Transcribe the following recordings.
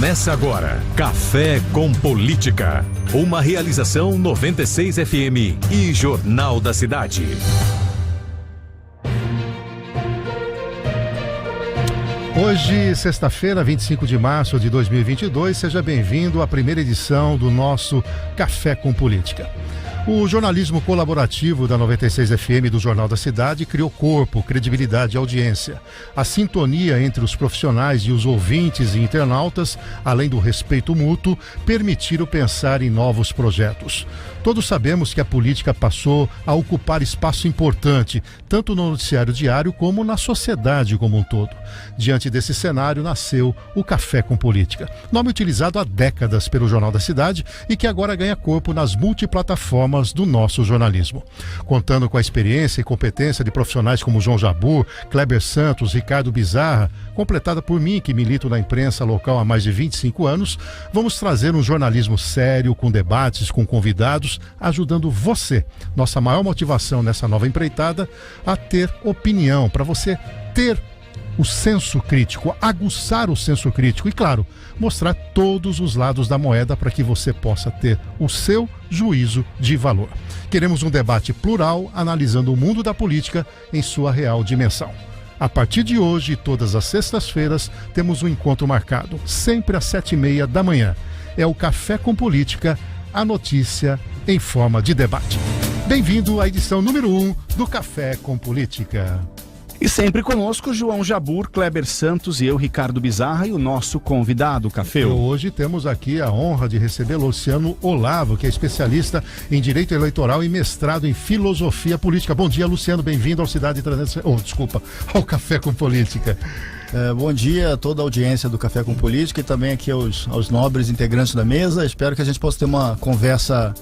Começa agora, Café com Política. Uma realização 96 FM e Jornal da Cidade. Hoje, sexta-feira, 25 de março de 2022, seja bem-vindo à primeira edição do nosso Café com Política. O jornalismo colaborativo da 96 FM do Jornal da Cidade criou corpo, credibilidade e audiência. A sintonia entre os profissionais e os ouvintes e internautas, além do respeito mútuo, permitiram pensar em novos projetos. Todos sabemos que a política passou a ocupar espaço importante, tanto no noticiário diário como na sociedade como um todo. Diante desse cenário, nasceu o Café com Política, nome utilizado há décadas pelo Jornal da Cidade e que agora ganha corpo nas multiplataformas do nosso jornalismo. Contando com a experiência e competência de profissionais como João Jabbour, Kleber Santos, Ricardo Bizarra, completada por mim, que milito na imprensa local há mais de 25 anos, vamos trazer um jornalismo sério, com debates, com convidados, ajudando você, nossa maior motivação nessa nova empreitada, a ter opinião, para você ter o senso crítico, aguçar o senso crítico e, claro, mostrar todos os lados da moeda para que você possa ter o seu juízo de valor. Queremos um debate plural, analisando o mundo da política em sua real dimensão. A partir de hoje, todas as sextas-feiras, temos um encontro marcado, sempre às 7h30 da manhã. É o Café com Política, a notícia em forma de debate. Bem-vindo à edição número 1 do Café com Política. E sempre conosco, João Jabbour, Kleber Santos e eu, Ricardo Bizarra, e o nosso convidado, Café. Hoje temos aqui a honra de receber Luciano Olavo, que é especialista em Direito Eleitoral e mestrado em Filosofia Política. Bom dia, Luciano, bem-vindo ao ao Café com Política. Bom dia a toda a audiência do Café com Política e também aqui aos nobres integrantes da mesa. Espero que a gente possa ter uma conversa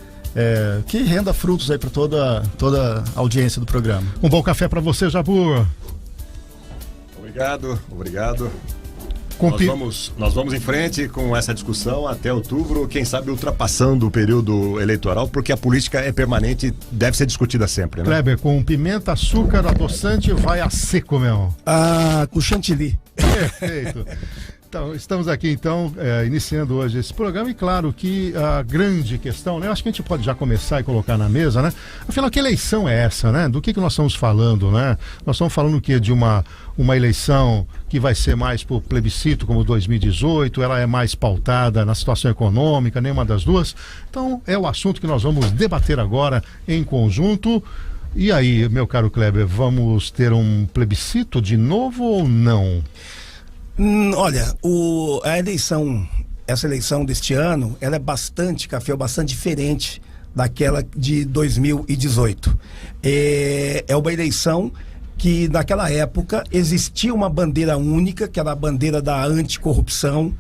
que renda frutos aí para toda a audiência do programa. Um bom café para você, Jabbour. Obrigado. Nós vamos em frente com essa discussão até outubro, quem sabe ultrapassando o período eleitoral, porque a política é permanente, deve ser discutida sempre, né? Kleber, com pimenta, açúcar, adoçante, vai a seco, meu. Com chantilly. Perfeito. Então, estamos aqui, iniciando hoje esse programa e claro que a grande questão, né? Acho que a gente pode já começar e colocar na mesa, né? Afinal, que eleição é essa, né? Do que nós estamos falando, né? Nós estamos falando o quê? De uma eleição que vai ser mais por plebiscito, como 2018, ela é mais pautada na situação econômica, nenhuma das duas. Então, é o assunto que nós vamos debater agora em conjunto. E aí, meu caro Kleber, vamos ter um plebiscito de novo ou não? Olha, essa eleição deste ano, ela é bastante diferente daquela de 2018. É uma eleição que naquela época existia uma bandeira única, que era a bandeira da anticorrupção.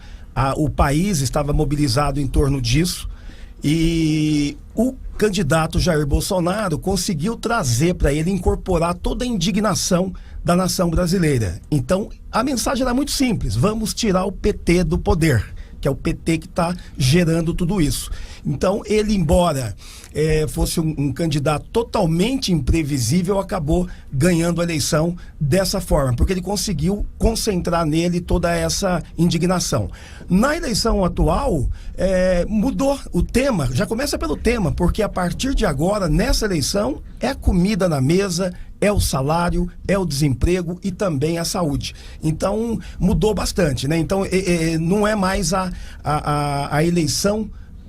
O país estava mobilizado em torno disso e o candidato Jair Bolsonaro conseguiu trazer para ele, incorporar toda a indignação da nação brasileira. Então, a mensagem era muito simples: vamos tirar o PT do poder, que é o PT que está gerando tudo isso. Então, ele, embora fosse um candidato totalmente imprevisível, acabou ganhando a eleição dessa forma, porque ele conseguiu concentrar nele toda essa indignação. Na eleição atual, mudou o tema, já começa pelo tema, porque a partir de agora, nessa eleição, é a comida na mesa, é o salário, é o desemprego e também a saúde. Então, mudou bastante, né? Então, não é mais a eleição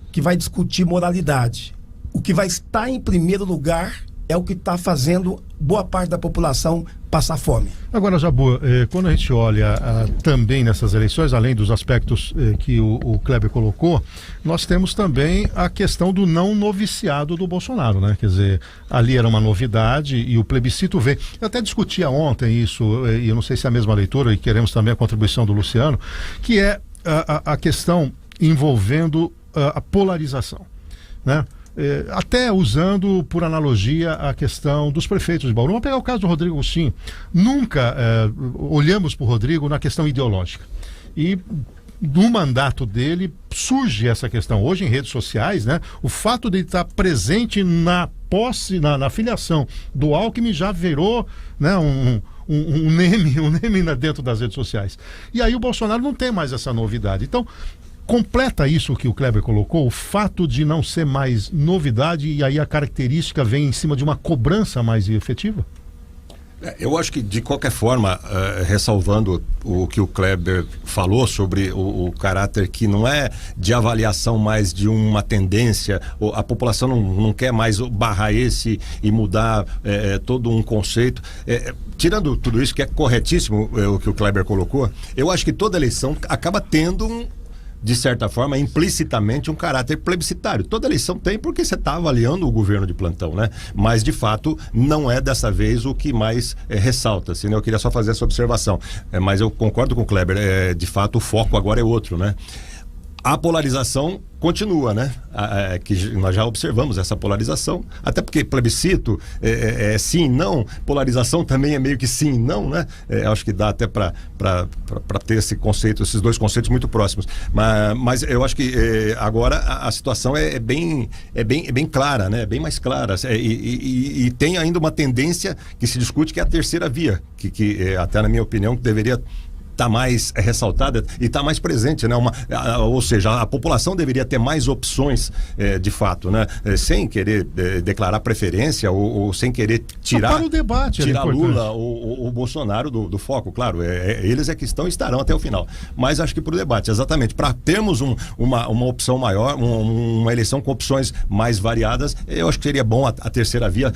que vai discutir moralidade. O que vai estar em primeiro lugar é o que está fazendo boa parte da população passar fome. Agora, Jabbour, quando a gente olha também nessas eleições, além dos aspectos que o Kleber colocou, nós temos também a questão do não noviciado do Bolsonaro, né? Quer dizer, ali era uma novidade e o plebiscito veio. Eu até discutia ontem isso, e eu não sei se é a mesma leitura, e queremos também a contribuição do Luciano, que é a questão envolvendo a polarização, né? Até usando por analogia a questão dos prefeitos de Bauru. Vamos pegar o caso do Rodrigo Agostinho. Nunca olhamos para o Rodrigo na questão ideológica. E do mandato dele surge essa questão. Hoje em redes sociais, né, o fato de ele estar presente na posse, na filiação do Alckmin já virou, né, um meme dentro das redes sociais. E aí o Bolsonaro não tem mais essa novidade. Então, completa isso que o Kleber colocou, o fato de não ser mais novidade e aí a característica vem em cima de uma cobrança mais efetiva? Eu acho que, de qualquer forma, ressalvando o que o Kleber falou sobre o caráter que não é de avaliação mais de uma tendência, a população não quer mais barrar esse e mudar todo um conceito. Tirando tudo isso, que é corretíssimo o que o Kleber colocou, eu acho que toda eleição acaba tendo de certa forma, implicitamente um caráter plebiscitário. Toda eleição tem, porque você está avaliando o governo de plantão, né? Mas, de fato, não é dessa vez o que mais ressalta, assim, né? Eu queria só fazer essa observação. Mas eu concordo com o Kleber, de fato, o foco agora é outro, né? A polarização continua, né? Que nós já observamos essa polarização, até porque plebiscito é sim, não, polarização também é meio que sim, não, né? Acho que dá até para ter esse conceito, esses dois conceitos muito próximos. Mas eu acho que agora a situação é bem clara, né? Bem mais clara. E tem ainda uma tendência que se discute, que é a terceira via, que até na minha opinião deveria está mais ressaltada e está mais presente, né? Ou seja, a população deveria ter mais opções, de fato, né? Sem querer declarar preferência ou sem querer tirar para o debate, tirar Lula ou Bolsonaro do foco, claro, eles é que estarão até o final, mas acho que para o debate, exatamente, para termos uma opção maior, uma eleição com opções mais variadas, eu acho que seria bom a terceira via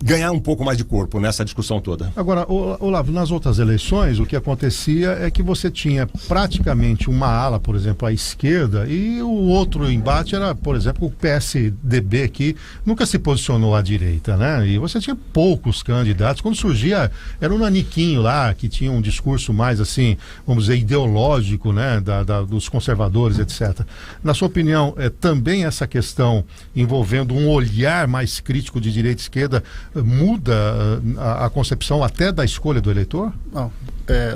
ganhar um pouco mais de corpo nessa discussão toda. Agora, Olavo, nas outras eleições, o que acontecia é que você tinha praticamente uma ala, por exemplo, à esquerda, e o outro embate era, por exemplo, o PSDB, que nunca se posicionou à direita, né? E você tinha poucos candidatos. Quando surgia, era o Naniquinho lá, que tinha um discurso mais, assim, vamos dizer, ideológico, né? Dos conservadores, etc. Na sua opinião, também essa questão envolvendo um olhar mais crítico de direita e esquerda muda a concepção até da escolha do eleitor? Não.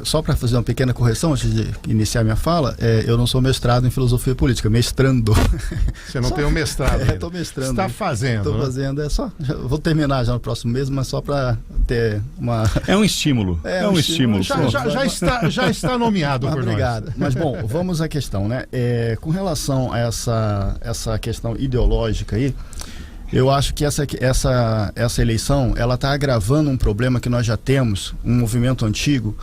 Só para fazer uma pequena correção antes de iniciar minha fala, eu não sou mestrado em filosofia política, mestrando. Você não tem um mestrado? Estou mestrando. Está fazendo? Estou fazendo, vou terminar já no próximo mês, mas só para ter uma... É um estímulo. É um estímulo. Já está nomeado por obrigado. nós. Mas bom, vamos à questão, né? Com relação a essa questão ideológica aí, eu acho que essa eleição, ela está agravando um problema que nós já temos, um movimento antigo,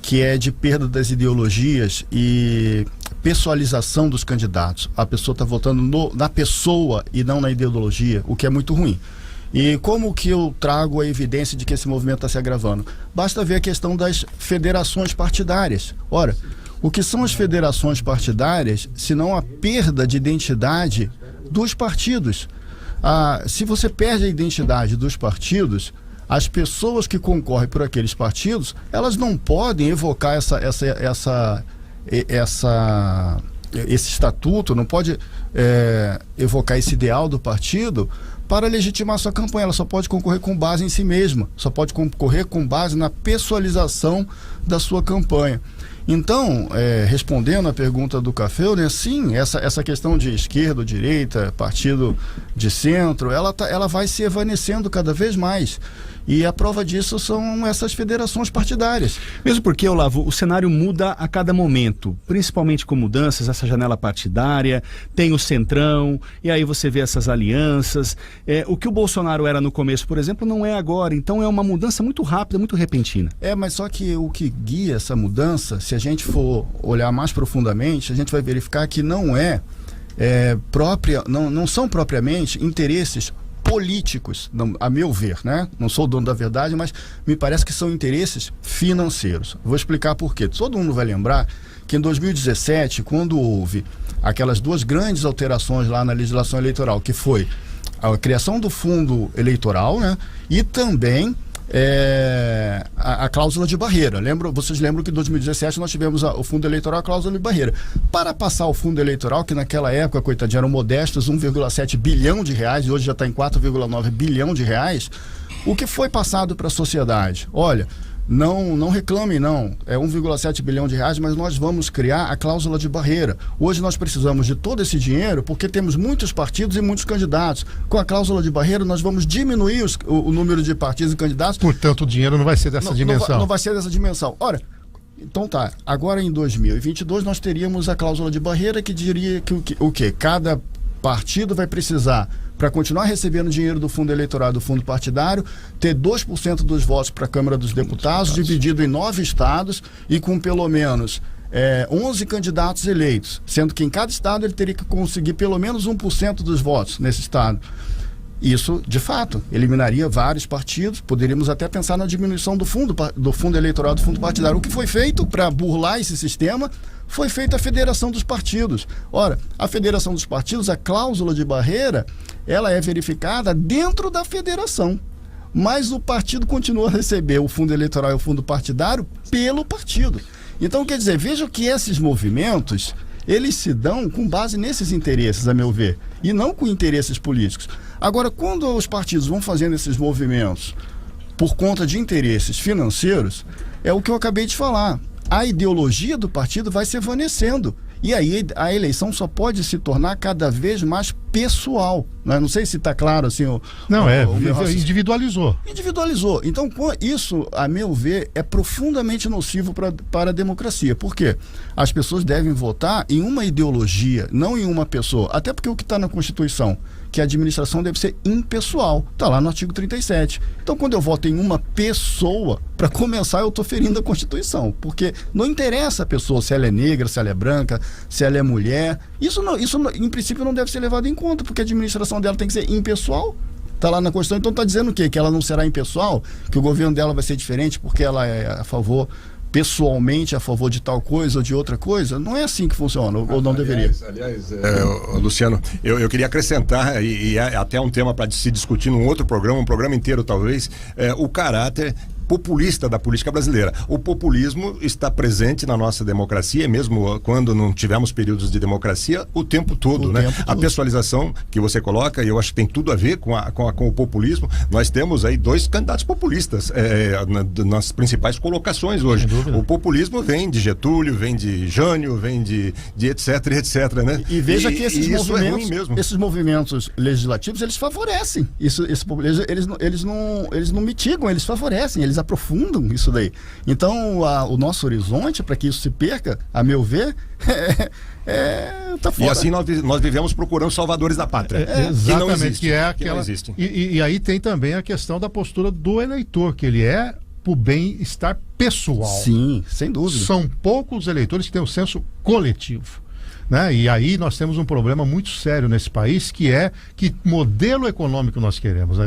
que é de perda das ideologias e pessoalização dos candidatos. A pessoa está votando na pessoa e não na ideologia, o que é muito ruim. E como que eu trago a evidência de que esse movimento está se agravando? Basta ver a questão das federações partidárias. Ora, o que são as federações partidárias, se não a perda de identidade dos partidos? Se você perde a identidade dos partidos, as pessoas que concorrem por aqueles partidos, elas não podem evocar esse estatuto, não pode evocar esse ideal do partido para legitimar sua campanha. Ela só pode concorrer com base em si mesma, só pode concorrer com base na pessoalização da sua campanha. Então, respondendo à pergunta do Café, né, sim, essa questão de esquerda, direita, partido de centro, ela vai se evanescendo cada vez mais. E a prova disso são essas federações partidárias. Mesmo porque, Olavo, o cenário muda a cada momento, principalmente com mudanças, essa janela partidária, tem o centrão, e aí você vê essas alianças. O que o Bolsonaro era no começo, por exemplo, não é agora. Então é uma mudança muito rápida, muito repentina. Mas só que o que guia essa mudança, se a gente for olhar mais profundamente, a gente vai verificar que não não são propriamente interesses políticos, a meu ver, né? Não sou o dono da verdade, mas me parece que são interesses financeiros. Vou explicar por quê. Todo mundo vai lembrar que em 2017, quando houve aquelas duas grandes alterações lá na legislação eleitoral, que foi a criação do fundo eleitoral, né? E também a cláusula de barreira. Vocês lembram que em 2017 nós tivemos o fundo eleitoral, a cláusula de barreira. Para passar o fundo eleitoral, que naquela época, coitadinho, eram modestos 1,7 bilhão de reais, e hoje já está em 4,9 bilhão de reais, o que foi passado para a sociedade? Olha, não reclamem não, é 1,7 bilhão de reais, mas nós vamos criar a cláusula de barreira. Hoje nós precisamos de todo esse dinheiro porque temos muitos partidos e muitos candidatos. Com a cláusula de barreira nós vamos diminuir o número de partidos e candidatos. Portanto, o dinheiro não vai ser dessa dimensão. Não vai ser dessa dimensão. Ora, então tá, agora em 2022 nós teríamos a cláusula de barreira que diria que o quê? Cada partido vai precisar, para continuar recebendo dinheiro do fundo eleitoral, do fundo partidário, ter 2% dos votos para a Câmara dos Deputados, dividido em 9 estados e com pelo menos 11 candidatos eleitos, sendo que em cada estado ele teria que conseguir pelo menos 1% dos votos nesse estado. Isso, de fato, eliminaria vários partidos. Poderíamos até pensar na diminuição do fundo eleitoral, do fundo partidário. O que foi feito para burlar esse sistema foi feita a federação dos partidos. Ora, a federação dos partidos, a cláusula de barreira, ela é verificada dentro da federação. Mas o partido continua a receber o fundo eleitoral e o fundo partidário pelo partido. Então, quer dizer, veja que esses movimentos, eles se dão com base nesses interesses, a meu ver, e não com interesses políticos. Agora, quando os partidos vão fazendo esses movimentos por conta de interesses financeiros, é o que eu acabei de falar. A ideologia do partido vai se evanecendo. E aí a eleição só pode se tornar cada vez mais pessoal. Né? Não sei se está claro assim. Individualizou. Individualizou. Então, isso, a meu ver, é profundamente nocivo para a democracia. Por quê? As pessoas devem votar em uma ideologia, não em uma pessoa. Até porque o que está na Constituição, que a administração deve ser impessoal. Está lá no artigo 37. Então, quando eu voto em uma pessoa, para começar, eu estou ferindo a Constituição. Porque não interessa a pessoa se ela é negra, se ela é branca, se ela é mulher. Isso em princípio, não deve ser levado em conta, porque a administração dela tem que ser impessoal. Está lá na Constituição. Então, está dizendo o quê? Que ela não será impessoal? Que o governo dela vai ser diferente porque ela é a favor... pessoalmente a favor de tal coisa ou de outra coisa? Não é assim que funciona, ou não deveria. Aliás, Luciano, eu queria acrescentar, e é até um tema para se discutir num outro programa, um programa inteiro talvez, o caráter populista da política brasileira. O populismo está presente na nossa democracia, mesmo quando não tivemos períodos de democracia, o tempo todo, né? A pessoalização que você coloca, e eu acho que tem tudo a ver com o populismo. Nós temos aí 2 candidatos populistas nas principais colocações hoje. O populismo vem de Getúlio, vem de Jânio, vem de etc, né? E veja que esses movimentos legislativos, eles favorecem. Eles não mitigam, eles favorecem, eles aprofundam isso daí. Então, o nosso horizonte, para que isso se perca, a meu ver, tá fora. E assim nós vivemos procurando salvadores da pátria. Exatamente, que não existem. E aí tem também a questão da postura do eleitor, que ele é pro bem-estar pessoal. Sim, sem dúvida. São poucos eleitores que têm o senso coletivo. Né? E aí nós temos um problema muito sério nesse país, que é que modelo econômico nós queremos.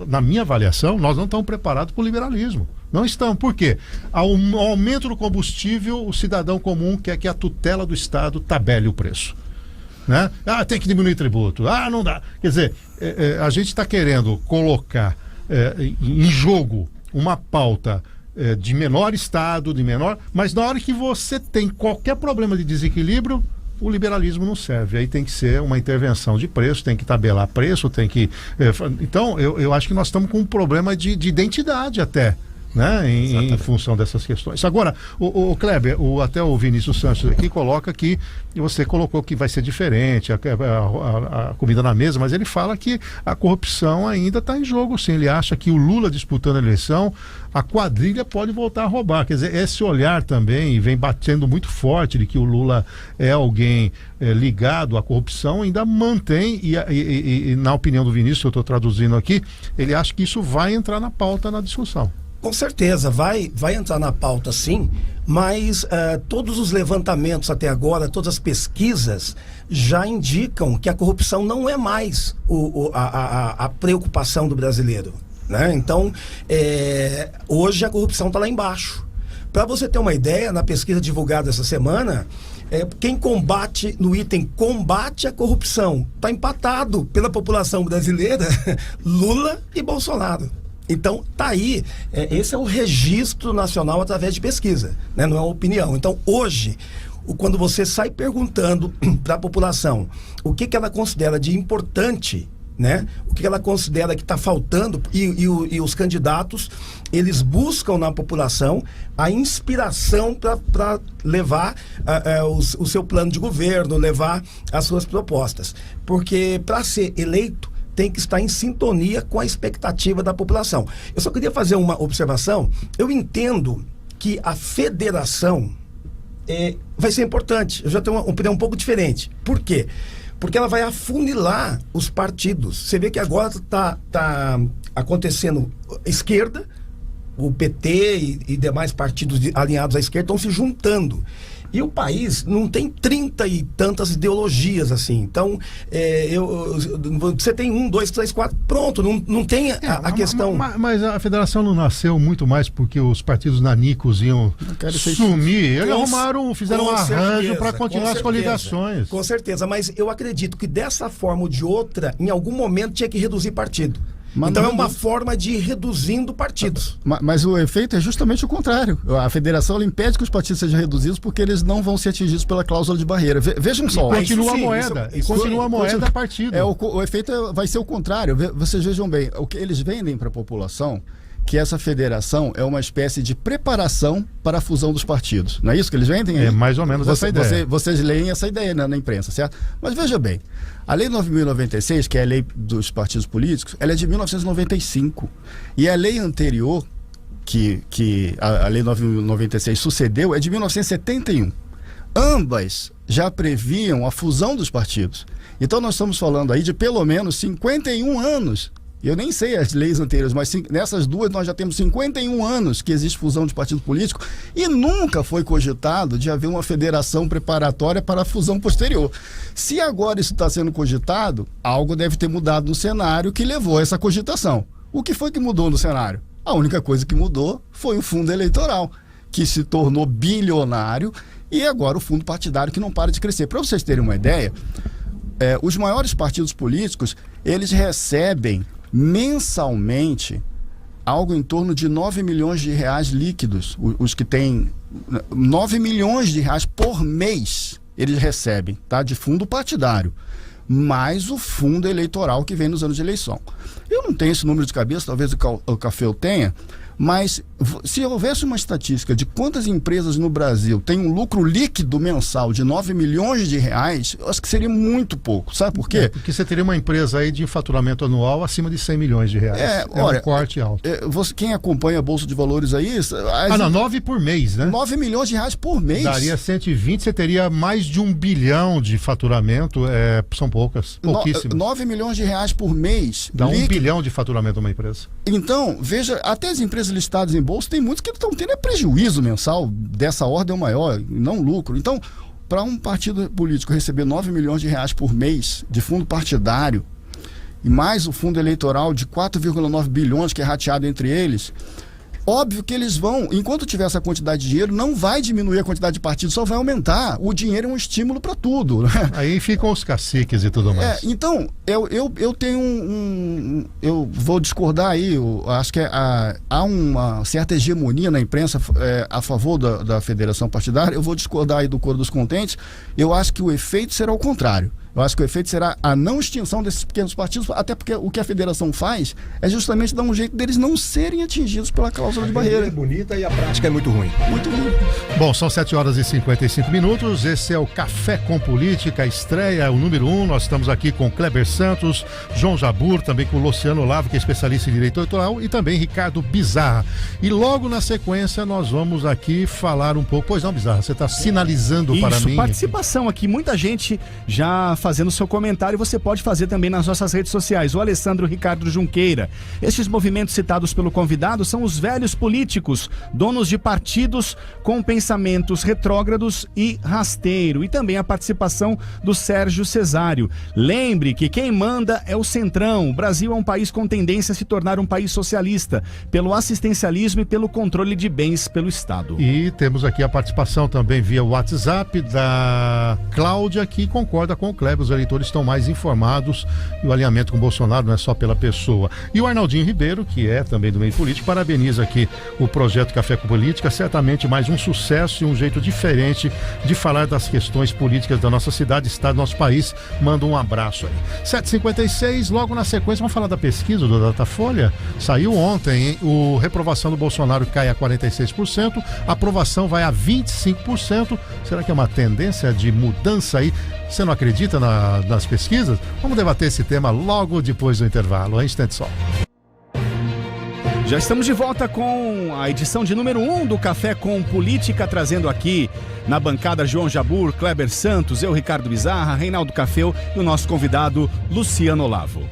Na minha avaliação, nós não estamos preparados para o liberalismo. Não estamos. Por quê? Ao aumento do combustível, o cidadão comum quer que a tutela do Estado tabele o preço. Né? Tem que diminuir tributo. Não dá. Quer dizer, a gente está querendo colocar em jogo uma pauta de menor Estado, mas na hora que você tem qualquer problema de desequilíbrio, o liberalismo não serve. Aí tem que ser uma intervenção de preço, tem que tabelar preço, tem que... Então, eu acho que nós estamos com um problema de identidade até, né? Em função dessas questões. Agora, o Kleber, até o Vinícius Santos aqui coloca que você colocou que vai ser diferente a comida na mesa, mas ele fala que a corrupção ainda está em jogo, sim. Ele acha que o Lula disputando a eleição, a quadrilha pode voltar a roubar. Quer dizer, esse olhar também vem batendo muito forte de que o Lula é alguém ligado à corrupção, ainda mantém, e na opinião do Vinícius, eu estou traduzindo aqui, ele acha que isso vai entrar na pauta na discussão. Com certeza, vai entrar na pauta sim, mas todos os levantamentos até agora, todas as pesquisas já indicam que a corrupção não é mais a preocupação do brasileiro. Né? Então, hoje a corrupção está lá embaixo. Para você ter uma ideia, na pesquisa divulgada essa semana, quem combate no item combate a corrupção está empatado pela população brasileira, Lula e Bolsonaro. Então, tá aí, esse é o registro nacional através de pesquisa, né? Não é uma opinião. Então, hoje, quando você sai perguntando para a população o que ela considera de importante né? O que ela considera que está faltando, e os candidatos, eles buscam na população a inspiração para levar o seu plano de governo, levar as suas propostas. Porque para ser eleito, tem que estar em sintonia com a expectativa da população. Eu só queria fazer uma observação. Eu entendo que a federação vai ser importante. Eu já tenho uma opinião um pouco diferente. Por quê? Porque ela vai afunilar os partidos. Você vê que agora está acontecendo esquerda, o PT e demais partidos alinhados à esquerda estão se juntando. E o país não tem 30 e tantas ideologias assim. Então, você tem 1, 2, 3, 4, pronto, não tem a questão. Mas a federação não nasceu muito mais porque os partidos nanicos iam sumir. Eles fizeram um arranjo para continuar as coligações. Com certeza, mas eu acredito que dessa forma ou de outra, em algum momento tinha que reduzir partido. Então é uma forma de ir reduzindo partidos. Mas o efeito é justamente o contrário. A federação ela impede que os partidos sejam reduzidos porque eles não vão ser atingidos pela cláusula de barreira. Vejam só. Continua a moeda. Continua a moeda partido. O efeito vai ser o contrário. Vocês vejam bem. O que eles vendem para a população que essa federação é uma espécie de preparação para a fusão dos partidos. Não é isso que eles vendem? É mais ou menos essa ideia. Vocês leem essa ideia na imprensa, certo? Mas veja bem, a Lei 9.096, que é a lei dos partidos políticos, ela é de 1995. E a lei anterior, que a Lei 9.096 sucedeu, é de 1971. Ambas já previam a fusão dos partidos. Então nós estamos falando aí de pelo menos 51 anos. Eu nem sei as leis anteriores, mas nessas duas nós já temos 51 anos que existe fusão de partido político e nunca foi cogitado de haver uma federação preparatória para a fusão posterior. Se agora isso está sendo cogitado, algo deve ter mudado no cenário que levou a essa cogitação. O que foi que mudou no cenário? A única coisa que mudou foi o fundo eleitoral, que se tornou bilionário, e agora o fundo partidário que não para de crescer. Para vocês terem uma ideia, os maiores partidos políticos, eles recebem mensalmente algo em torno de 9 milhões de reais líquidos. Os que têm 9 milhões de reais por mês eles recebem, tá? De fundo partidário, mais o fundo eleitoral que vem nos anos de eleição. Eu não tenho esse número de cabeça, talvez o Café tenha, mas se houvesse uma estatística de quantas empresas no Brasil têm um lucro líquido mensal de 9 milhões de reais, eu acho que seria muito pouco. Sabe por quê? Porque você teria uma empresa aí de faturamento anual acima de 100 milhões de reais. Olha, um corte alto. Quem acompanha a Bolsa de Valores aí... 9 por mês, né? 9 milhões de reais por mês. Daria 120, você teria mais de 1 bilhão de faturamento, são pouquíssimas. 9 milhões de reais por mês. Dá 1 bilhão de faturamento uma empresa. Então, veja, até as empresas listadas em bolsa, tem muitos que estão tendo prejuízo mensal dessa ordem ou maior, não lucro. Então, para um partido político receber 9 milhões de reais por mês de fundo partidário e mais o fundo eleitoral de 4,9 bilhões que é rateado entre eles, óbvio que eles vão, enquanto tiver essa quantidade de dinheiro, não vai diminuir a quantidade de partidos, só vai aumentar. O dinheiro é um estímulo para tudo, né? Aí ficam os caciques e tudo mais. Então, eu tenho eu vou discordar aí, acho que há uma certa hegemonia na imprensa a favor da federação partidária. Eu vou discordar aí do coro dos contentes. Eu acho que o efeito será o contrário. Eu acho que o efeito será a não extinção desses pequenos partidos, até porque o que a federação faz é justamente dar um jeito deles não serem atingidos pela cláusula de barreira. É bonita e a prática é muito ruim. Muito ruim. Bom, são 7 horas e 55 minutos. Esse é o Café com Política, a estreia, o número 1. Nós estamos aqui com Kleber Santos, João Jabur, também com Luciano Olavo, que é especialista em direito eleitoral, e também Ricardo Bizarra. E logo na sequência nós vamos aqui falar um pouco. Pois não, Bizarra, você está sinalizando para mim. Participação aqui, muita gente já fazendo seu comentário, você pode fazer também nas nossas redes sociais. O Alessandro Ricardo Junqueira. Estes movimentos citados pelo convidado são os velhos políticos, donos de partidos com pensamentos retrógrados e rasteiro. E também a participação do Sérgio Cesário. Lembre que quem manda é o Centrão. O Brasil é um país com tendência a se tornar um país socialista, pelo assistencialismo e pelo controle de bens pelo Estado. E temos aqui a participação também via WhatsApp da Cláudia, que concorda com o Kleber. Os eleitores estão mais informados e o alinhamento com o Bolsonaro não é só pela pessoa. E o Arnaldinho Ribeiro, que é também do meio político, parabeniza aqui o projeto Café com Política, certamente mais um sucesso sucesso e um jeito diferente de falar das questões políticas da nossa cidade, estado, nosso país. Manda um abraço aí. 7h56, logo na sequência, vamos falar da pesquisa do Datafolha. Saiu ontem, hein? O reprovação do Bolsonaro cai a 46%, a aprovação vai a 25%. Será que é uma tendência de mudança aí? Você não acredita nas pesquisas? Vamos debater esse tema logo depois do intervalo. Um instante só. Já estamos de volta com a edição de número 1 do Café com Política, trazendo aqui na bancada João Jabur, Kleber Santos, eu, Ricardo Bizarra, Reinaldo Cafeu e o nosso convidado Luciano Olavo.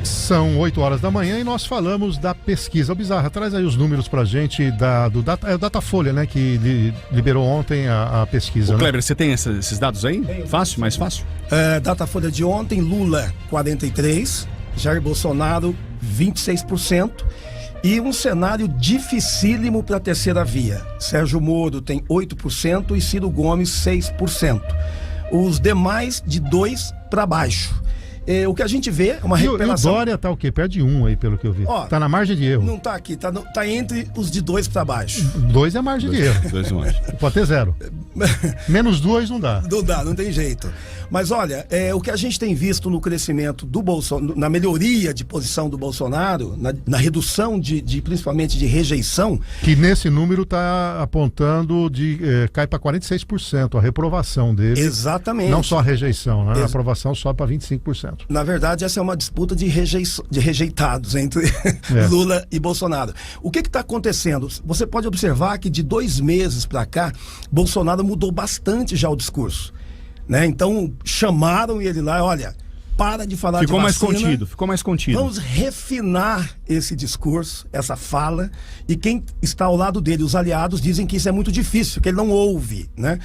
São 8 horas da manhã e nós falamos da pesquisa. Bizarra, traz aí os números pra gente do Datafolha, né, que liberou ontem a pesquisa. Kleber, você tem esses dados aí? Fácil, mais fácil? Datafolha de ontem, Lula 43%, Jair Bolsonaro 26%. E um cenário dificílimo para a terceira via. Sérgio Moro tem 8% e Ciro Gomes 6%. Os demais de 2 para baixo. O que a gente vê é uma recuperação. E o Dória tá o quê? Perde 1 aí, pelo que eu vi. Tá na margem de erro. Não tá aqui, tá entre os de 2 para baixo. 2 é a margem de erro. 2 é margem. Pode ter 0. Menos 2 não dá. Não dá, não tem jeito. Mas olha, o que a gente tem visto no crescimento do Bolsonaro, na melhoria de posição do Bolsonaro, na redução principalmente de rejeição. Que nesse número está apontando cai para 46% a reprovação dele. Exatamente. Não só a rejeição, né? A aprovação sobe para 25%. Na verdade, essa é uma disputa de rejeitados entre Lula e Bolsonaro. O que está acontecendo? Você pode observar que de 2 meses para cá, Bolsonaro mudou bastante já o discurso. Né? Então, chamaram ele lá, olha, para de falar de vacina. Ficou mais contido. Vamos refinar esse discurso, essa fala, e quem está ao lado dele, os aliados, dizem que isso é muito difícil, que ele não ouve, né?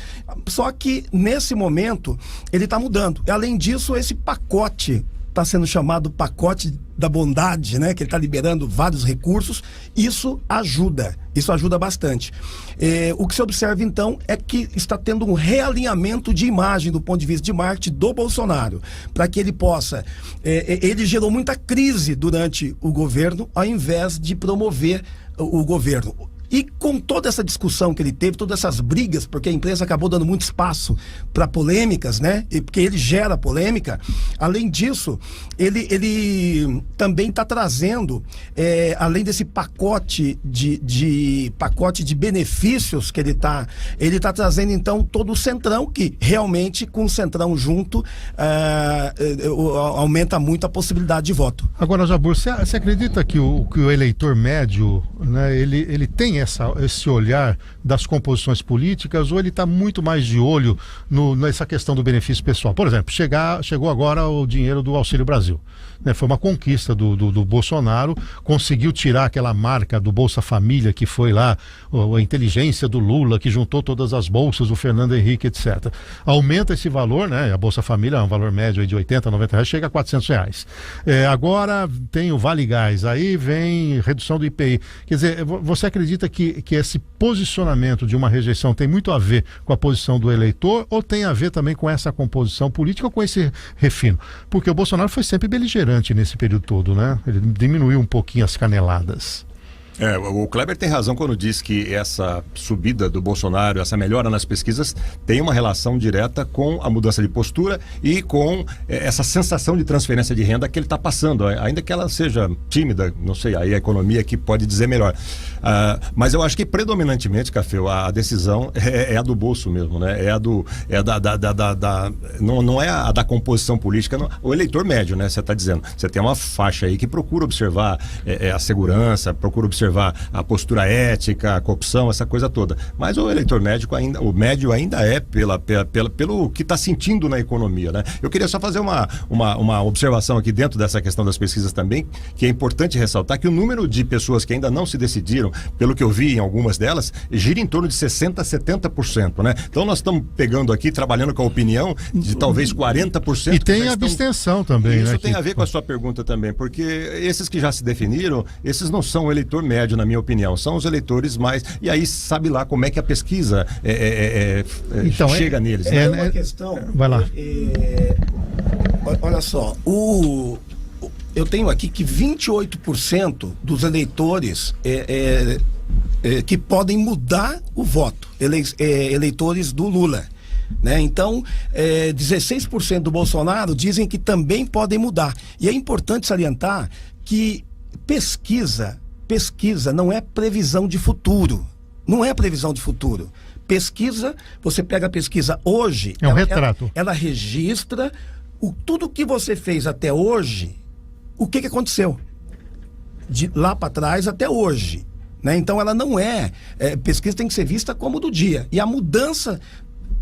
Só que, nesse momento, ele está mudando. Além disso, esse pacote está sendo chamado pacote da bondade, né? Que ele está liberando vários recursos. Isso ajuda bastante. O que se observa, então, é que está tendo um realinhamento de imagem do ponto de vista de marketing do Bolsonaro, para que ele possa... ele gerou muita crise durante o governo, ao invés de promover o governo. E com toda essa discussão que ele teve, todas essas brigas, porque a imprensa acabou dando muito espaço para polêmicas, né? E porque ele gera polêmica. Além disso, ele também está trazendo, além desse pacote de benefícios que ele está trazendo, então, todo o Centrão, que realmente, com o Centrão junto, aumenta muito a possibilidade de voto. Agora, Jabur, você acredita que o eleitor médio, né, ele tem esse olhar das composições políticas, ou ele está muito mais de olho nessa questão do benefício pessoal? Por exemplo, chegou agora o dinheiro do Auxílio Brasil, né? Foi uma conquista do Bolsonaro, conseguiu tirar aquela marca do Bolsa Família, que foi lá a inteligência do Lula, que juntou todas as bolsas, o Fernando Henrique, etc. Aumenta esse valor, né? A Bolsa Família é um valor médio aí de R$80, R$90, chega a R$400. Agora tem o Vale Gás, aí vem redução do IPI. Quer dizer, você acredita que esse posicionamento de uma rejeição tem muito a ver com a posição do eleitor, ou tem a ver também com essa composição política, ou com esse refino? Porque o Bolsonaro foi sempre beligerante nesse período todo, né? Ele diminuiu um pouquinho as caneladas. O Kleber tem razão quando diz que essa subida do Bolsonaro, essa melhora nas pesquisas, tem uma relação direta com a mudança de postura e com essa sensação de transferência de renda que ele está passando, ainda que ela seja tímida, não sei, aí a economia que pode dizer melhor. Mas eu acho que predominantemente, Cafeu, a decisão é a do bolso mesmo, né? Não é a da composição política, não. O eleitor médio, né? Você está dizendo. Você tem uma faixa aí que procura observar a segurança, procura observar a postura ética, a corrupção, essa coisa toda. Mas o eleitor médio ainda é pelo que está sentindo na economia, né? Eu queria só fazer uma observação aqui dentro dessa questão das pesquisas também, que é importante ressaltar que o número de pessoas que ainda não se decidiram, pelo que eu vi em algumas delas, gira em torno de 60% a 70%, né? Então nós estamos pegando aqui, trabalhando com a opinião de talvez 40%. E tem a abstenção também, isso, né? Isso tem a ver com a sua pergunta também, porque esses que já se definiram, esses não são o eleitor médio, na minha opinião, são os eleitores mais, e aí sabe lá como é que a pesquisa então, chega neles. É uma questão. Vai lá. Olha só, eu tenho aqui que 28% dos eleitores que podem mudar o voto, eleitores do Lula. Né? Então, 16% do Bolsonaro dizem que também podem mudar. E é importante salientar que pesquisa não é previsão de futuro. Não é previsão de futuro. Pesquisa, você pega a pesquisa hoje... É um retrato. Ela registra tudo que você fez até hoje, o que aconteceu. De lá para trás até hoje. Né? Então, ela não pesquisa tem que ser vista como do dia. E a mudança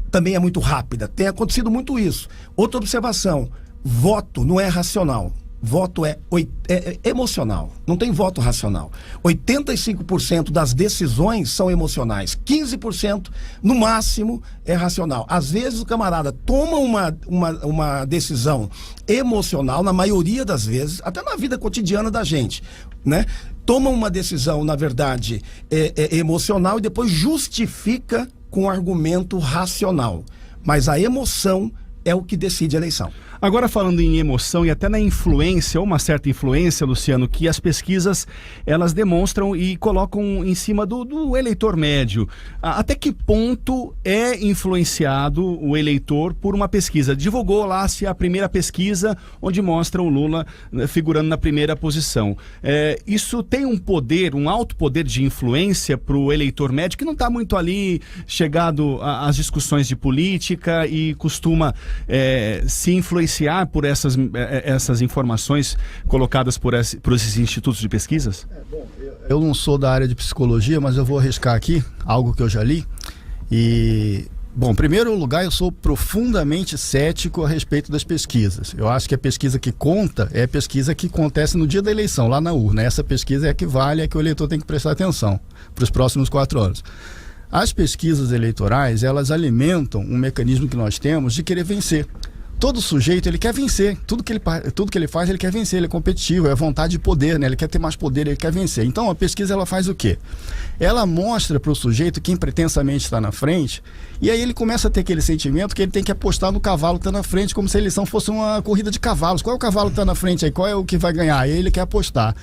também é muito rápida. Tem acontecido muito isso. Outra observação, voto não é racional. Voto é emocional, não tem voto racional. 85% das decisões são emocionais, 15% no máximo é racional. Às vezes o camarada toma uma decisão emocional, na maioria das vezes, até na vida cotidiana da gente, né? Toma uma decisão, na verdade, emocional e depois justifica com argumento racional. Mas a emoção é o que decide a eleição. Agora, falando em emoção e até na influência, ou uma certa influência, Luciano, que as pesquisas, elas demonstram e colocam em cima do eleitor médio. Até que ponto é influenciado o eleitor por uma pesquisa? Divulgou lá-se a primeira pesquisa, onde mostra o Lula figurando na primeira posição. Isso tem um poder, um alto poder de influência para o eleitor médio, que não está muito ali chegado às discussões de política e costuma se influenciar por essas informações colocadas por esses institutos de pesquisas? Eu não sou da área de psicologia, mas eu vou arriscar aqui algo que eu já li. E, bom, em primeiro lugar, eu sou profundamente cético a respeito das pesquisas. Eu acho que a pesquisa que conta é a pesquisa que acontece no dia da eleição, lá na urna. Essa pesquisa é a que vale, é que o eleitor tem que prestar atenção para os próximos 4 anos. As pesquisas eleitorais, elas alimentam um mecanismo que nós temos de querer vencer. Todo sujeito, ele quer vencer. Tudo que ele faz, ele quer vencer. Ele é competitivo, é vontade de poder, né? Ele quer ter mais poder, ele quer vencer. Então, a pesquisa, ela faz o quê? Ela mostra para o sujeito quem pretensamente está na frente, e aí ele começa a ter aquele sentimento que ele tem que apostar no cavalo que está na frente, como se a eleição fosse uma corrida de cavalos. Qual é o cavalo que está na frente aí? Qual é o que vai ganhar? Aí ele quer apostar.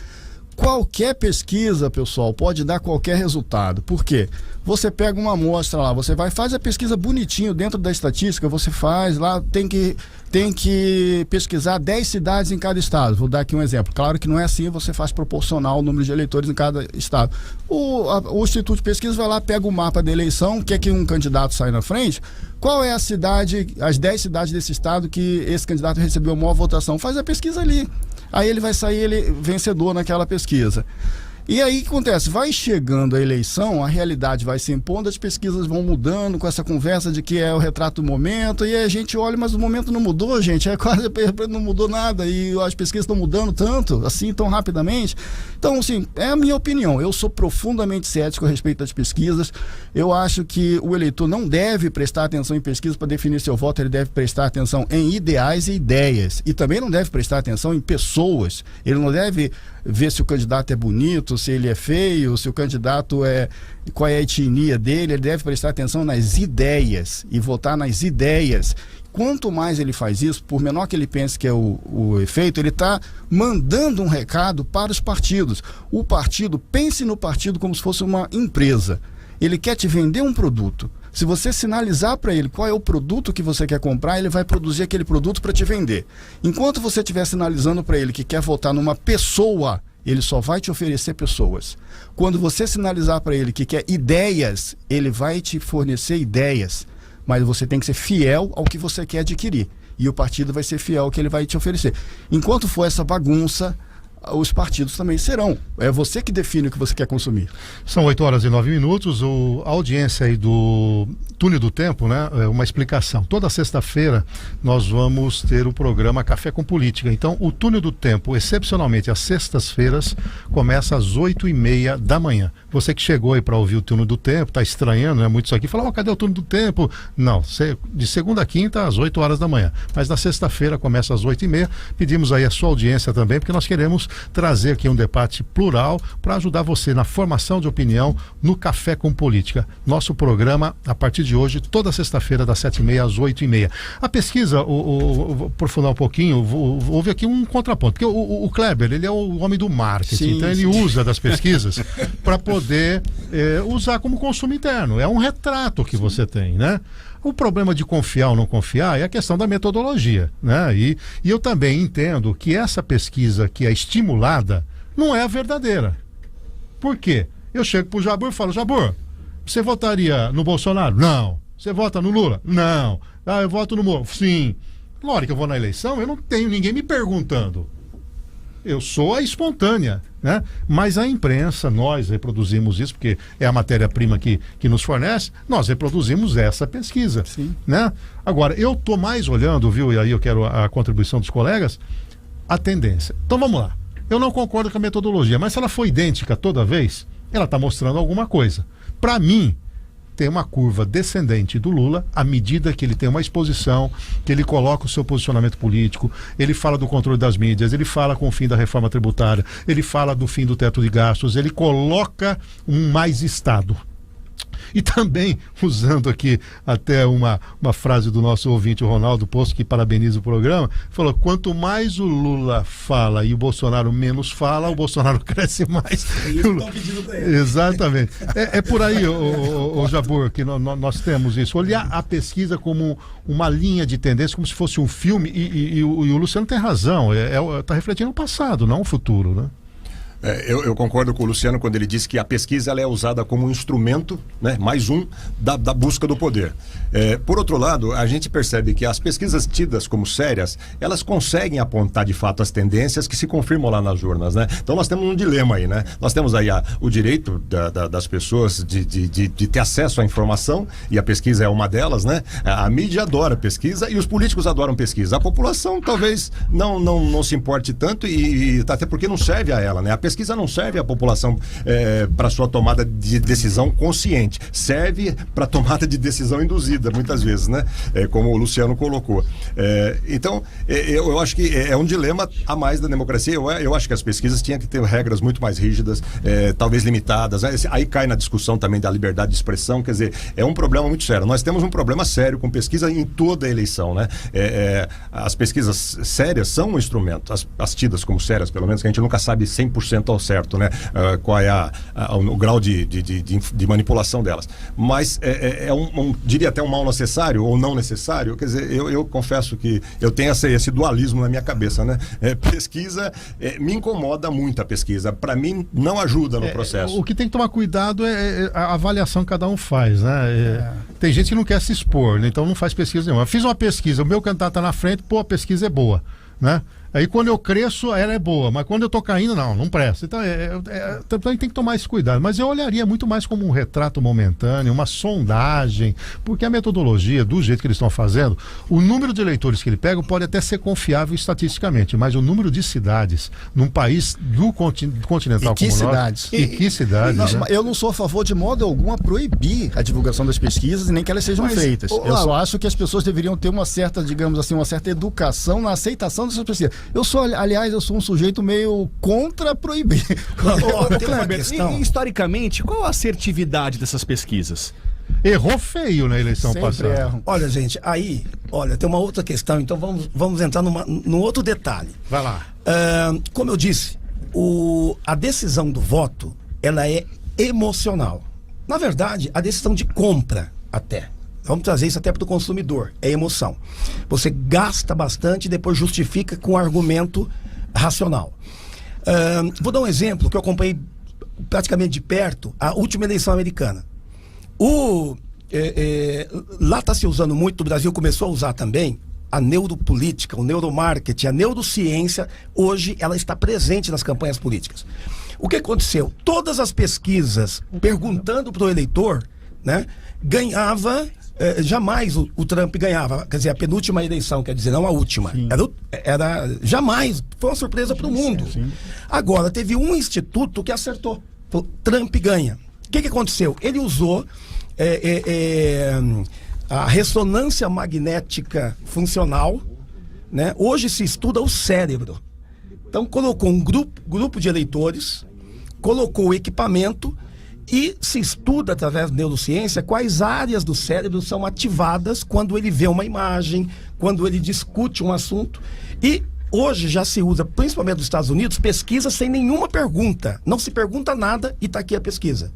Qualquer pesquisa, pessoal, pode dar qualquer resultado. Por quê? Você pega uma amostra lá, você faz a pesquisa bonitinho dentro da estatística, você faz lá, tem que pesquisar 10 cidades em cada estado. Vou dar aqui um exemplo. Claro que não é assim, você faz proporcional o número de eleitores em cada estado. O Instituto de Pesquisa vai lá, pega o mapa da eleição, quer que um candidato saia na frente. Qual é a cidade, as 10 cidades desse estado que esse candidato recebeu a maior votação? Faz a pesquisa ali. Aí ele vai sair vencedor naquela pesquisa. E aí o que acontece? Vai chegando a eleição, a realidade vai se impondo, as pesquisas vão mudando com essa conversa de que é o retrato do momento, e a gente olha, mas o momento não mudou, gente, quase não mudou nada, e as pesquisas estão mudando tanto, assim, tão rapidamente. Então, assim, é a minha opinião. Eu sou profundamente cético a respeito das pesquisas. Eu acho que o eleitor não deve prestar atenção em pesquisas para definir seu voto, ele deve prestar atenção em ideais e ideias. E também não deve prestar atenção em pessoas. Ele não deve ver se o candidato é bonito, se ele é feio, se o candidato qual é a etnia dele. Ele deve prestar atenção nas ideias e votar nas ideias. Quanto mais ele faz isso, por menor que ele pense que é o efeito, ele está mandando um recado para os partidos. O partido, pense no partido como se fosse uma empresa. Ele quer te vender um produto. Se você sinalizar para ele qual é o produto que você quer comprar, ele vai produzir aquele produto para te vender. Enquanto você estiver sinalizando para ele que quer votar numa pessoa, ele só vai te oferecer pessoas. Quando você sinalizar para ele que quer ideias, ele vai te fornecer ideias. Mas você tem que ser fiel ao que você quer adquirir. E o partido vai ser fiel ao que ele vai te oferecer. Enquanto for essa bagunça, os partidos também serão. É você que define o que você quer consumir. São 8h09. A audiência aí do Túnel do Tempo, né? Uma explicação. Toda sexta-feira nós vamos ter o programa Café com Política. Então, o Túnel do Tempo, excepcionalmente às sextas-feiras, começa às 8h30 da manhã. Você que chegou aí para ouvir o Túnel do Tempo, está estranhando, né? Muito isso aqui. Fala, cadê o Túnel do Tempo? Não, de segunda a quinta às 8 horas da manhã. Mas na sexta-feira começa às 8h30. Pedimos aí a sua audiência também, porque nós queremos trazer aqui um debate plural para ajudar você na formação de opinião no Café com Política. Nosso programa, a partir de hoje, toda sexta-feira, das 7h30 às 8h30. A pesquisa, vou aprofundar um pouquinho, houve aqui um contraponto, porque o Kleber, ele é o homem do marketing, então ele usa das pesquisas para poder usar como consumo interno. É um retrato que você tem, né? O problema de confiar ou não confiar é a questão da metodologia, né? E eu também entendo que essa pesquisa que é estimulada não é a verdadeira. Por quê? Eu chego pro Jabur e falo, Jabur, você votaria no Bolsonaro? Não. Você vota no Lula? Não. Ah, eu voto no Moro? Sim. Na hora que eu vou na eleição, eu não tenho ninguém me perguntando. Eu sou a espontânea, né? Mas a imprensa, nós reproduzimos isso, porque é a matéria-prima que nos fornece, nós reproduzimos essa pesquisa. Sim. Né? Agora, eu estou mais olhando, viu, e aí eu quero a contribuição dos colegas, a tendência. Então vamos lá. Eu não concordo com a metodologia, mas se ela for idêntica toda vez, ela está mostrando alguma coisa. Para mim, tem uma curva descendente do Lula à medida que ele tem uma exposição, que ele coloca o seu posicionamento político, ele fala do controle das mídias, ele fala com o fim da reforma tributária, ele fala do fim do teto de gastos, ele coloca um mais Estado. E também, usando aqui até uma frase do nosso ouvinte, o Ronaldo Poço, que parabeniza o programa, falou, quanto mais o Lula fala e o Bolsonaro menos fala, o Bolsonaro cresce mais. Exatamente. É por aí, o Jabur, que nós temos isso. Olhar a pesquisa como uma linha de tendência, como se fosse um filme, e o Luciano tem razão, está refletindo o passado, não o futuro, né? Eu concordo com o Luciano quando ele disse que a pesquisa ela é usada como um instrumento, né, mais um, da busca do poder. Por outro lado, a gente percebe que as pesquisas tidas como sérias, elas conseguem apontar de fato as tendências que se confirmam lá nas urnas, né? Então nós temos um dilema aí, né? Nós temos aí o direito das pessoas de ter acesso à informação, e a pesquisa é uma delas, né? A mídia adora pesquisa e os políticos adoram pesquisa. A população talvez não se importe tanto e até porque não serve a ela, né? A pesquisa não serve à população para sua tomada de decisão consciente, serve para tomada de decisão induzida, muitas vezes, né? Como o Luciano colocou. Então, eu acho que é um dilema a mais da democracia. Eu acho que as pesquisas tinham que ter regras muito mais rígidas, talvez limitadas. Aí cai na discussão também da liberdade de expressão, quer dizer, é um problema muito sério. Nós temos um problema sério com pesquisa em toda a eleição, né? As pesquisas sérias são um instrumento, as tidas como sérias, pelo menos, que a gente nunca sabe 100% ao certo, né? Qual é o grau de manipulação delas. Mas diria até um mal necessário ou não necessário. Quer dizer, eu confesso que eu tenho esse dualismo na minha cabeça, né? Pesquisa, me incomoda muito a pesquisa. Para mim, não ajuda no processo. O que tem que tomar cuidado é a avaliação que cada um faz, né? Tem gente que não quer se expor, né? Então não faz pesquisa nenhuma. Eu fiz uma pesquisa, o meu candidato está na frente, pô, a pesquisa é boa, né? Aí quando eu cresço, ela é boa, mas quando eu tô caindo, não presta. Então, também tem que tomar esse cuidado. Mas eu olharia muito mais como um retrato momentâneo, uma sondagem, porque a metodologia, do jeito que eles estão fazendo, o número de eleitores que ele pega pode até ser confiável estatisticamente, mas o número de cidades num país do continental como nós... E que cidades? Né? Eu não sou a favor de modo algum a proibir a divulgação das pesquisas e nem que elas sejam feitas. Eu só acho que as pessoas deveriam ter uma certa, digamos assim, uma certa educação na aceitação dessas pesquisas. Aliás, eu sou um sujeito meio contra proibir. Kleber, historicamente, qual a assertividade dessas pesquisas? Errou feio na eleição Sempre passada. Erram. Olha, gente, tem uma outra questão, então vamos entrar num outro detalhe. Vai lá. Como eu disse, a decisão do voto, ela é emocional. Na verdade, a decisão de compra até. Vamos trazer isso até para o consumidor. É emoção. Você gasta bastante e depois justifica com argumento racional. Vou dar um exemplo que eu acompanhei praticamente de perto, a última eleição americana. Lá está se usando muito, o Brasil começou a usar também a neuropolítica, o neuromarketing, a neurociência. Hoje ela está presente nas campanhas políticas. O que aconteceu? Todas as pesquisas perguntando para o eleitor, né, ganhava... jamais o Trump ganhava, quer dizer, a penúltima eleição, quer dizer, não a última. Jamais, foi uma surpresa para o mundo. Sim. Agora, teve um instituto que acertou, falou, Trump ganha. O que aconteceu? Ele usou a ressonância magnética funcional, né? Hoje se estuda o cérebro. Então, colocou um grupo de eleitores, colocou o equipamento e se estuda através da neurociência quais áreas do cérebro são ativadas quando ele vê uma imagem, quando ele discute um assunto. E hoje já se usa, principalmente nos Estados Unidos, pesquisa sem nenhuma pergunta. Não se pergunta nada e está aqui a pesquisa.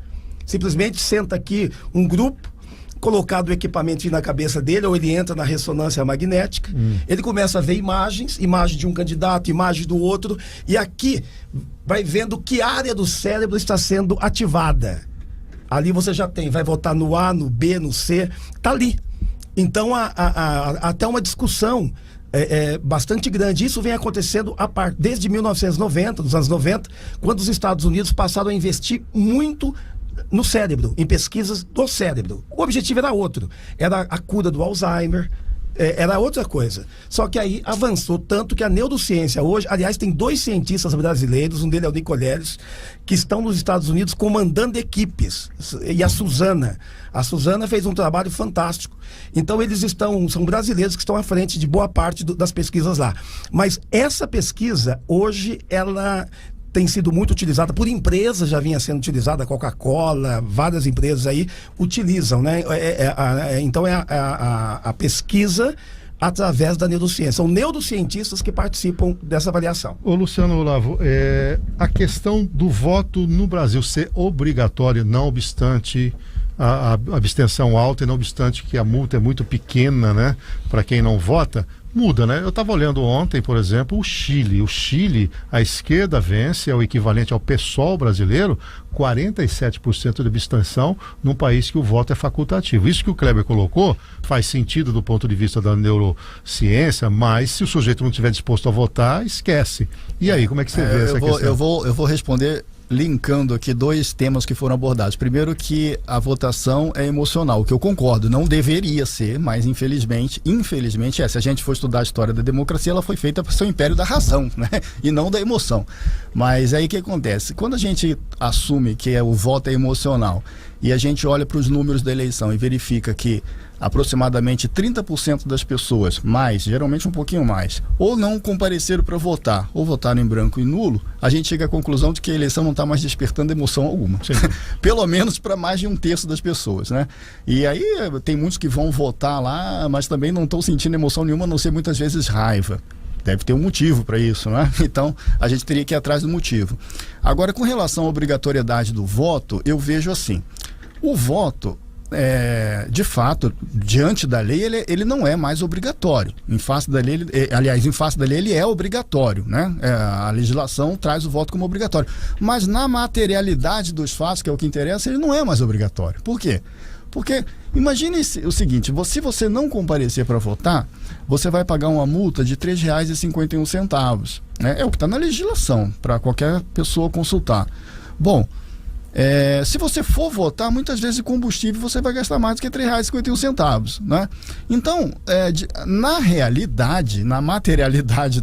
Simplesmente senta aqui um grupo, colocado o equipamento na cabeça dele, ou ele entra na ressonância magnética, ele começa a ver imagens, imagem de um candidato, imagem do outro, e aqui vai vendo que área do cérebro está sendo ativada. Ali você já tem, vai votar no A, no B, no C, tá ali. Então há até uma discussão bastante grande. Isso vem acontecendo desde 1990, nos anos 90, quando os Estados Unidos passaram a investir muito no cérebro, em pesquisas do cérebro. O objetivo era outro, era a cura do Alzheimer, era outra coisa. Só que aí avançou tanto que a neurociência hoje, aliás, tem 2 cientistas brasileiros, um deles é o Nicoleles, que estão nos Estados Unidos comandando equipes, e a Suzana fez um trabalho fantástico. Então são brasileiros que estão à frente de boa parte das pesquisas lá. Mas essa pesquisa, hoje, ela tem sido muito utilizada por empresas, já vinha sendo utilizada, a Coca-Cola, várias empresas aí utilizam, né? Então a pesquisa através da neurociência. São neurocientistas que participam dessa avaliação. Ô Luciano Olavo, a questão do voto no Brasil ser obrigatório, não obstante a abstenção alta e não obstante que a multa é muito pequena, né, para quem não vota, muda, né? Eu estava olhando ontem, por exemplo, o Chile. O Chile, a esquerda vence, é o equivalente ao PSOL brasileiro, 47% de abstenção num país que o voto é facultativo. Isso que o Kleber colocou faz sentido do ponto de vista da neurociência, mas se o sujeito não estiver disposto a votar, esquece. E aí, como é que você vê essa questão? Eu vou responder linkando aqui 2 temas que foram abordados. Primeiro, que a votação é emocional, o que eu concordo, não deveria ser, mas infelizmente se a gente for estudar a história da democracia, ela foi feita para ser o império da razão, né? E não da emoção. Mas aí o que acontece? Quando a gente assume que o voto é emocional e a gente olha para os números da eleição e verifica que aproximadamente 30% das pessoas, geralmente um pouquinho mais, ou não compareceram para votar, ou votaram em branco e nulo, a gente chega à conclusão de que a eleição não está mais despertando emoção alguma. Pelo menos para mais de 1/3 das pessoas, né? E aí tem muitos que vão votar lá, mas também não estão sentindo emoção nenhuma, a não ser muitas vezes raiva. Deve ter um motivo para isso, né? Então, a gente teria que ir atrás do motivo. Agora, com relação à obrigatoriedade do voto, eu vejo assim, o voto, de fato, diante da lei, ele não é mais obrigatório. Em face da lei, ele é obrigatório, né? A legislação traz o voto como obrigatório. Mas na materialidade dos fatos, que é o que interessa, ele não é mais obrigatório. Por quê? Porque imagine o seguinte, se você não comparecer para votar, você vai pagar uma multa de R$ 3,51, né? É o que está na legislação, para qualquer pessoa consultar. Bom, se você for votar, muitas vezes de combustível você vai gastar mais do que R$ 3,51, né? Então, na realidade, na materialidade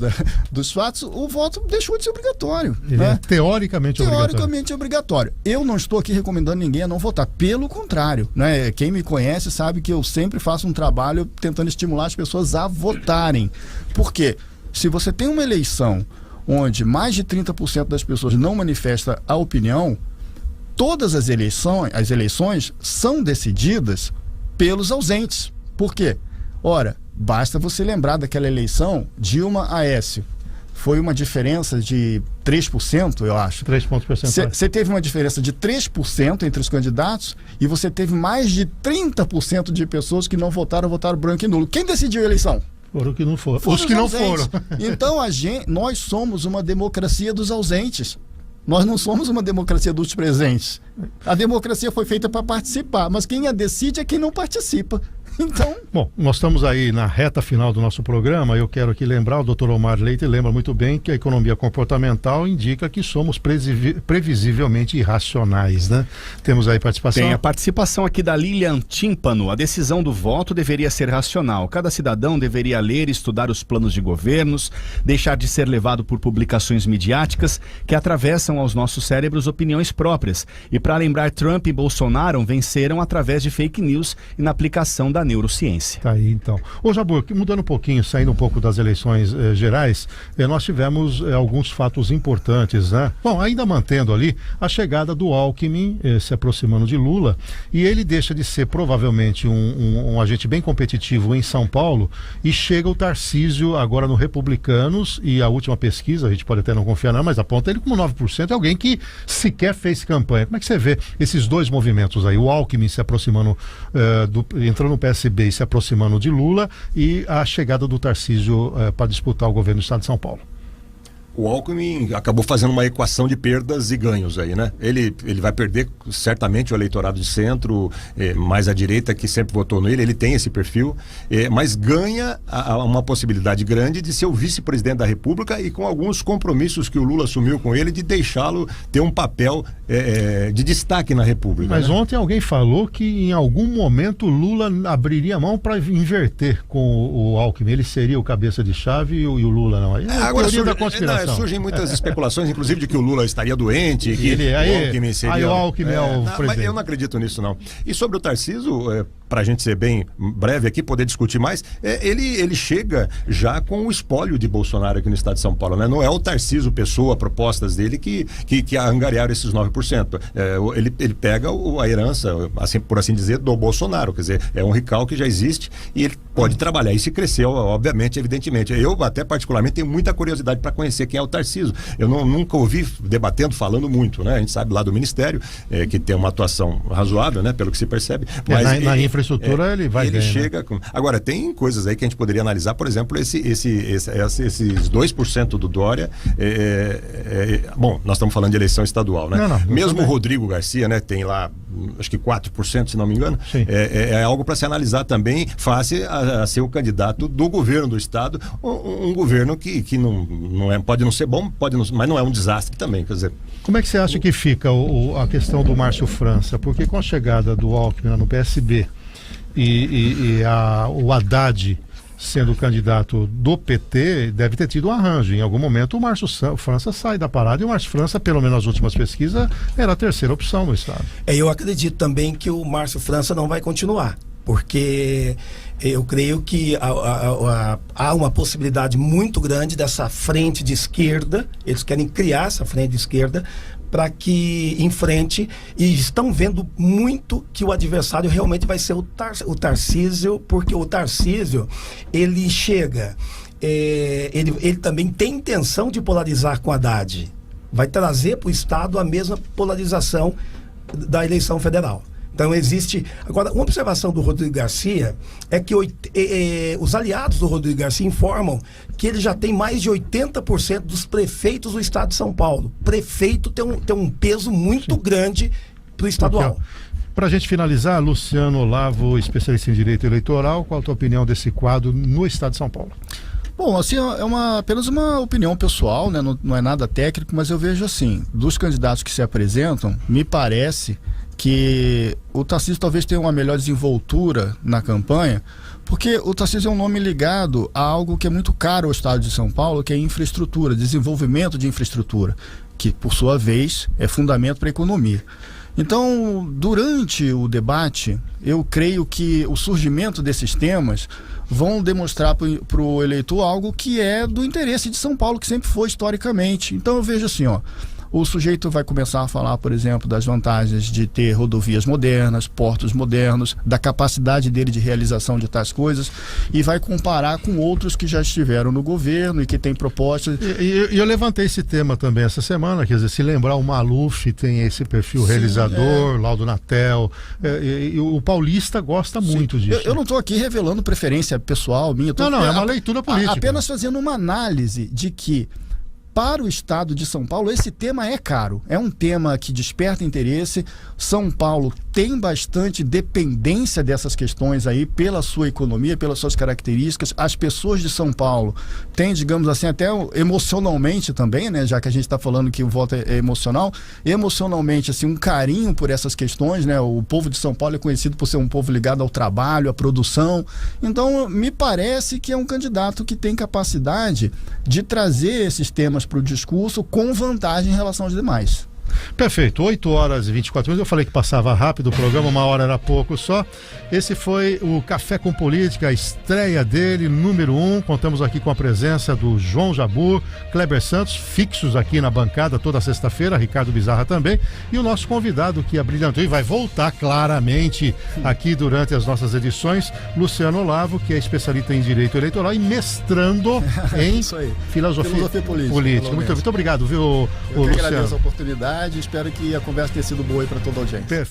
dos fatos, o voto deixou de ser obrigatório. Ele né? É teoricamente obrigatório. Eu não estou aqui recomendando ninguém a não votar, pelo contrário, né? Quem me conhece sabe que eu sempre faço um trabalho tentando estimular as pessoas a votarem. Por quê? Se você tem uma eleição onde mais de 30% das pessoas não manifesta a opinião, todas as eleições são decididas pelos ausentes. Por quê? Ora, basta você lembrar daquela eleição Dilma-Aécio. Foi uma diferença de 3%, eu acho. 3 pontos percentuais. Você teve uma diferença de 3% entre os candidatos e você teve mais de 30% de pessoas que não votaram branco e nulo. Quem decidiu a eleição? Foram que não foram. Os que não foram. Então, nós somos uma democracia dos ausentes. Nós não somos uma democracia dos presentes. A democracia foi feita para participar, mas quem a decide é quem não participa. Então... Bom, nós estamos aí na reta final do nosso programa. Eu quero aqui lembrar, o Dr. Omar Leite lembra muito bem que a economia comportamental indica que somos previsivelmente irracionais, né? Temos aí participação? Tem a participação aqui da Lilian Tímpano. A decisão do voto deveria ser racional. Cada cidadão deveria ler e estudar os planos de governos, deixar de ser levado por publicações midiáticas que atravessam aos nossos cérebros opiniões próprias. E para lembrar, Trump e Bolsonaro venceram através de fake news e na aplicação da da neurociência. Tá aí, então. Ô, Jabor, mudando um pouquinho, saindo um pouco das eleições gerais, nós tivemos alguns fatos importantes, né? Bom, ainda mantendo ali a chegada do Alckmin se aproximando de Lula, e ele deixa de ser provavelmente um agente bem competitivo em São Paulo, e chega o Tarcísio agora no Republicanos, e a última pesquisa, a gente pode até não confiar não, mas aponta ele como 9%, é alguém que sequer fez campanha. Como é que você vê esses dois movimentos aí? O Alckmin se aproximando, entrando no PSB e se aproximando de Lula, e a chegada do Tarcísio para disputar o governo do estado de São Paulo. O Alckmin acabou fazendo uma equação de perdas e ganhos aí, né? Ele vai perder certamente o eleitorado de centro, mais à direita, que sempre votou nele, ele tem esse perfil, mas ganha uma possibilidade grande de ser o vice-presidente da República, e com alguns compromissos que o Lula assumiu com ele, de deixá-lo ter um papel de destaque na República. Mas né? Ontem alguém falou que em algum momento Lula abriria mão para inverter com o Alckmin, ele seria o cabeça de chave e o Lula não. Aí Agora teoria da conspiração. Surgem muitas especulações, inclusive de que o Lula estaria doente, que o Alckmin seria... o Alckmin é o presidente. Mas eu não acredito nisso, não. E sobre o Tarcísio, para a gente ser bem breve aqui, poder discutir mais, ele chega já com o espólio de Bolsonaro aqui no estado de São Paulo, né? Não é o Tarcísio Pessoa, propostas dele que angariaram esses 9%. Ele pega a herança, assim, por assim dizer, do Bolsonaro, quer dizer, é um rical que já existe e ele pode trabalhar. E se cresceu, obviamente, evidentemente. Eu, até particularmente, tenho muita curiosidade para conhecer quem é o Tarcísio. Eu nunca ouvi debatendo, falando muito, né? A gente sabe lá do Ministério, que tem uma atuação razoável, né? Pelo que se percebe. Mas na infraestrutura ele vai ele bem, chega né? com... Agora, tem coisas aí que a gente poderia analisar, por exemplo, esses 2% do Dória. Bom, nós estamos falando de eleição estadual, né? Não, mesmo o Rodrigo Garcia, né? Tem lá, acho que 4%, se não me engano. É algo para se analisar também, face a ser o candidato do governo do estado, um governo que não pode não ser bom, mas não é um desastre também, quer dizer. Como é que você acha que fica a questão do Márcio França? Porque com a chegada do Alckmin no PSB o Haddad sendo candidato do PT, deve ter tido um arranjo. Em algum momento o Márcio França sai da parada, e o Márcio França, pelo menos nas últimas pesquisas, era a terceira opção no estado. Eu acredito também que o Márcio França não vai continuar, porque eu creio que há uma possibilidade muito grande dessa frente de esquerda, eles querem criar essa frente de esquerda para que enfrente, e estão vendo muito que o adversário realmente vai ser o Tarcísio, porque o Tarcísio, ele chega, ele também tem intenção de polarizar com Haddad, vai trazer para o estado a mesma polarização da eleição federal. Então existe... Agora, uma observação do Rodrigo Garcia é que os aliados do Rodrigo Garcia informam que ele já tem mais de 80% dos prefeitos do estado de São Paulo. Prefeito tem um peso muito grande para o estadual. Para a gente finalizar, Luciano Olavo, especialista em direito eleitoral, qual a tua opinião desse quadro no estado de São Paulo? Bom, assim, apenas uma opinião pessoal, né? Não é nada técnico, mas eu vejo assim, dos candidatos que se apresentam, me parece que o Tarcísio talvez tenha uma melhor desenvoltura na campanha, porque o Tarcísio é um nome ligado a algo que é muito caro ao estado de São Paulo, que é infraestrutura, desenvolvimento de infraestrutura, que por sua vez é fundamento para a economia. Então, durante o debate, eu creio que o surgimento desses temas vão demonstrar para o eleitor algo que é do interesse de São Paulo, que sempre foi historicamente. Então eu vejo assim, o sujeito vai começar a falar, por exemplo, das vantagens de ter rodovias modernas, portos modernos, da capacidade dele de realização de tais coisas, e vai comparar com outros que já estiveram no governo e que têm propostas. E eu levantei esse tema também essa semana, quer dizer, se lembrar, o Maluf tem esse perfil realizador, Laudo Natel, e o paulista gosta muito disso. Eu não estou aqui revelando preferência pessoal minha. Não, é uma leitura política. Apenas fazendo uma análise de que, para o estado de São Paulo, esse tema é caro. É um tema que desperta interesse. São Paulo tem bastante dependência dessas questões aí, pela sua economia, pelas suas características. As pessoas de São Paulo têm, digamos assim, até emocionalmente também, né? Já que a gente está falando que o voto é emocional, emocionalmente, assim, um carinho por essas questões, né? O povo de São Paulo é conhecido por ser um povo ligado ao trabalho, à produção. Então, me parece que é um candidato que tem capacidade de trazer esses temas para o discurso com vantagem em relação aos demais. Perfeito, 8 horas e 24 minutos. Eu falei que passava rápido o programa, 1 hora era pouco só. Esse foi o Café com Política, a estreia dele, número 1. Contamos aqui com a presença do João Jabur, Kleber Santos, fixos aqui na bancada toda sexta-feira, Ricardo Bizarra também, e o nosso convidado que abrilhantou e vai voltar claramente aqui durante as nossas edições, Luciano Olavo, que é especialista em Direito Eleitoral e mestrando em filosofia política. Muito obrigado, viu, Eu que Luciano? agradeço a oportunidade, espero que a conversa tenha sido boa aí para toda a audiência.